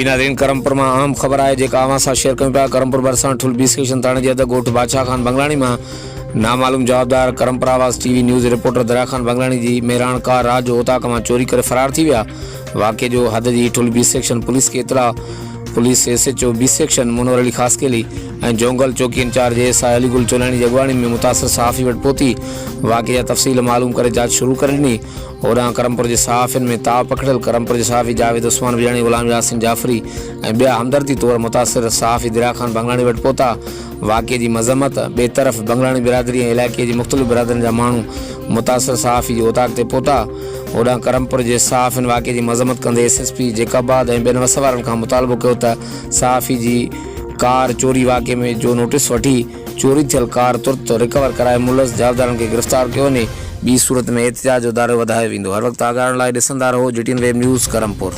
नाज़रीन करमपुर में अहम खबर है जेका अवां सां शेयर कयूं पिया। करमपुर बरसां ठुल बी स्टेशन थाणे जे अधु ॻोठ बादशाह खान बंगलाणी में नामालूम जवाबदार करमपुर आवाज़ टीवी न्यूज़ रिपोर्टर दरिया खान बंगलाणी जी मेहरान कार रात जो उताक में चोरी करे फरार थी विया। वाक़े जो हद जी ठुल बी सेक्शन पुलिस के इतला पुलिस SHO बी सेक्शन मुनवर अली खासकेली ऐं जोंगल चौकी इंचार्ज SI अलीगुल चोलाणी जी अगवाणी में मुतासिर सहाफ़ी वटि पहुती वाक़े जा तफ़सील मालूम करे जांच शुरू करे ॾिनी। होॾां करमपुर जे सहाफ़ियुनि में ताव पकड़ियल करमपुर जे सहाफ़ी जावेद उस्मान बिजाणी ग़ुलाम यासिन जाफ़री ऐं ॿिया हमदर्दी तौर मुतासिर सहाफ़ी दरिया खान बंगलाणी वटि पहुता। वाक़े जी मज़म्मत ॿिए तरफ़ बंगलाणी बिरादरी ऐं इलाइक़े जी मुख़्तलिफ़ बिरादरियुनि जा माण्हू मुतासिर सहाफ़ी जे उताक ते पहुता। होॾां करमपुर जे सहाफ़ियुनि वाक़े जी मज़म्मत कंदे SSP जेकाबाद ऐं ॿियनि वसवारनि खां मुतालबो कयो त सहाफ़ी जी कार चोरी वाक़े में जो नोटिस वठी चोरी थियल कार तुरत रिकवर कराए मुलज़ जवाबदारनि खे गिरफ़्तार कयो वञे। ॿी सूरत में एहतिजाज जो दायरो वधायो वेंदो। हर वक़्तु आगाहण लाइ ॾिसंदा रहो GTN वेब न्यूज़ करमपुर।